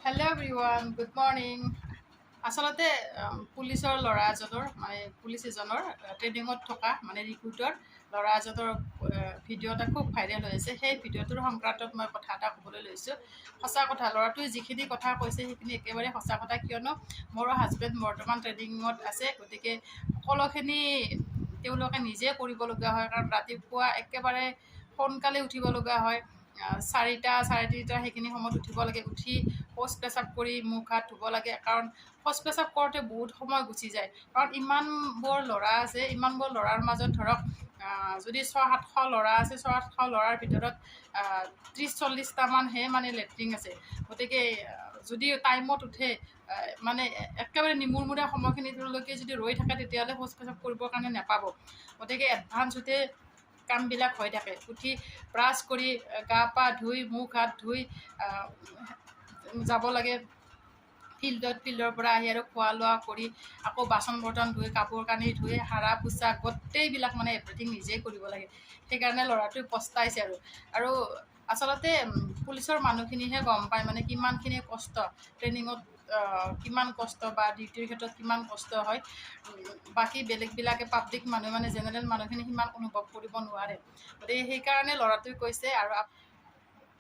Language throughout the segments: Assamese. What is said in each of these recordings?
Hello everyone, good morning. আচলতে পুলিচৰ ল'ৰা এজনৰ পুলিচ এজনৰ ট্ৰেইনিঙত থকা ৰিক্ৰুটৰ ল'ৰা এজনৰ ভিডিঅ' এটা খুব ভাইৰেল হৈ আছে। সেই ভিডিঅ'টোৰ সংক্ৰান্তত মই কথা এটা ক'বলৈ লৈছোঁ। সঁচা কথা, ল'ৰাটোৱে যিখিনি কথা কৈছে সেইখিনি একেবাৰে সঁচা কথা, কিয়নো মোৰ হাজবেণ্ড বৰ্তমান ট্ৰেইনিঙত আছে। গতিকে সকলোখিনি তেওঁলোকে নিজে কৰিবলগীয়া হয়, কাৰণ ৰাতিপুৱা একেবাৰে সোনকালে উঠিব লগা হয়। 4টা, 3:30 সেইখিনি সময়ত উঠিব লাগে। উঠি শৌচ পেচাব কৰি মুখ হাত ধুব লাগে, কাৰণ শৌচ পেচাব কৰোঁতে বহুত সময় গুচি যায়। কাৰণ ইমানবোৰ ল'ৰা আছে, ইমানবোৰ ল'ৰাৰ মাজত ধৰক যদি 600-700 ল'ৰা আছে, 600-700 ল'ৰাৰ ভিতৰত 30-40টামানহে লেট্ৰিন আছে। গতিকে যদি টাইমত উঠে একেবাৰে নিমুৰমুৰীয়া সময়খিনিলৈকে যদি ৰৈ থাকে, তেতিয়াহ'লে শৌচ পেচাব কৰিবৰ কাৰণে নাপাব। গতিকে এডভান্সতে কামবিলাক হৈ থাকে। উঠি ব্ৰাছ কৰি গা পা ধুই মুখ হাত ধুই যাব লাগে ফিল্ডৰ পৰা আহি আৰু খোৱা লোৱা কৰি আকৌ বাচন বৰ্তন ধুই কাপোৰ কানি ধুই সাৰা পোছা গোটেইবিলাক এভৰিথিং নিজেই কৰিব লাগে। সেইকাৰণে ল'ৰাটোৱে পস্তাইছে। আৰু আচলতে পুলিচৰ মানুহখিনিহে গম পায় কিমানখিনি কষ্ট, ট্ৰেইনিঙত কিমান কষ্ট বা ডিউটিৰ ক্ষেত্ৰত কিমান কষ্ট হয়। বাকী বেলেগবিলাকে পাব্লিক মানুহ জেনেৰেল মানুহখিনি সিমান অনুভৱ কৰিব নোৱাৰে। গতিকে সেইকাৰণে ল'ৰাটোৱে কৈছে। আৰু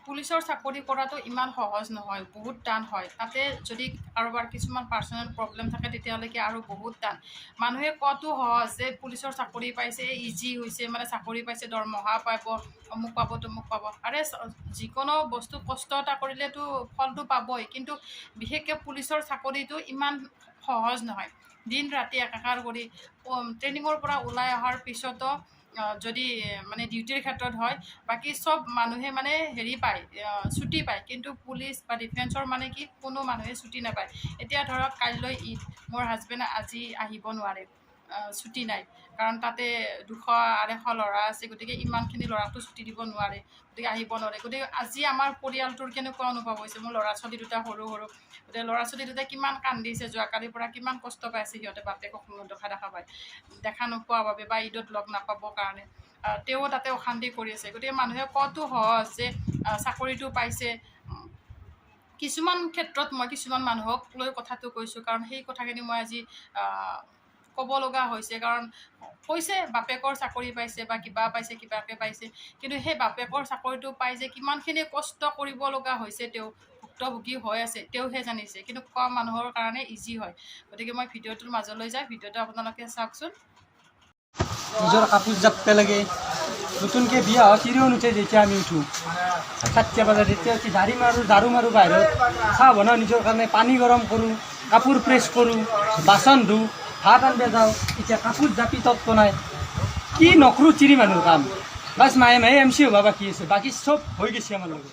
পুলিচৰ চাকৰি কৰাটো ইমান সহজ নহয়, বহুত টান হয়। তাতে যদি কাৰোবাৰ কিছুমান পাৰ্চনেল প্ৰব্লেম থাকে, তেতিয়ালৈকে আৰু বহুত টান। মানুহে কোৱাটো সহজ যে পুলিচৰ চাকৰি পাইছে, ইজি হৈছে, চাকৰি পাইছে, দৰমহা পাব, অমুক পাব তমুক পাব। আৰে যিকোনো বস্তু কষ্ট এটা কৰিলেতো ফলটো পাবই, কিন্তু বিশেষকৈ পুলিচৰ চাকৰিটো ইমান সহজ নহয়। দিন ৰাতি একাকাৰ কৰি ট্ৰেইনিঙৰ পৰা ওলাই অহাৰ পিছতো যদি ডিউটিৰ ক্ষেত্ৰত হয়, বাকী চব মানুহে হেৰি পায়, ছুটি পায়, কিন্তু পুলিচ বা ডিফেন্সৰ কি কোনো মানুহে ছুটি নাপায়। এতিয়া ধৰক কাইলৈ ঈদ, মোৰ হাজবেণ্ডে আজি আহিব নোৱাৰে, ছুটি নাই, কাৰণ তাতে 200-250 ল'ৰা আছে। গতিকে ইমানখিনি ল'ৰাকতো ছুটি দিব নোৱাৰে, গতিকে আহিব নোৱাৰে। গতিকে আজি আমাৰ পৰিয়ালটোৰ কেনেকুৱা অনুভৱ হৈছে, মোৰ ল'ৰা ছোৱালী দুটা সৰু গতিকে ল'ৰা ছোৱালী দুটাই কিমান কান্দিছে, যোৱাকালিৰ পৰা কিমান কষ্ট পাইছে সিহঁতে, বাপেকক দেখা নোপোৱাৰ বাবে বা ঈদত লগ নাপাবৰ কাৰণে তেওঁ তাতে অশান্তি কৰি আছে। গতিকে মানুহে কতো সহজ যে চাকৰিটো পাইছে। কিছুমান ক্ষেত্ৰত মই কিছুমান মানুহক লৈ কথাটো কৈছোঁ, কাৰণ সেই কথাখিনি মই আজি ক'ব লগা হৈছে। কাৰণ কৈছে বাপেকৰ চাকৰি পাইছে বা কিবা পাইছে, কিবাকৈ পাইছে, কিন্তু সেই বাপেকৰ চাকৰিটো পাই যে কিমানখিনি কষ্ট কৰিব লগা হৈছে, তেওঁ ভুক্তভোগী হৈ আছে, তেওঁহে জানিছে। কিন্তু কম মানুহৰ কাৰণে ইজি হয়। গতিকে মই ভিডিঅ'টোৰ মাজলৈ যাই ভিডিঅ'টো আপোনালোকে চাওকচোন। নিজৰ কাপোৰ জাপতে লাগে। নতুনকৈ বিয়া হয় তিৰিও নুঠে, যেতিয়া আমি উঠোঁ 7টা বজাত, তেতিয়া উঠি ঝাৰু মাৰোঁ বাহিৰত, চাহ বনাওঁ নিজৰ কাৰণে, পানী গৰম কৰোঁ, কাপোৰ প্ৰেছ কৰোঁ, বাচন ধুওঁ, ভাত আনিব যাওঁ। এতিয়া কাপোৰ জাপি তত্ত্ব নাই, কি নকৰোঁ চিৰি মানুহৰ কাম। বাছ মাহে MC হ'বা বাকী আছে, বাকী চব হৈ গৈছে আমাৰ লগত।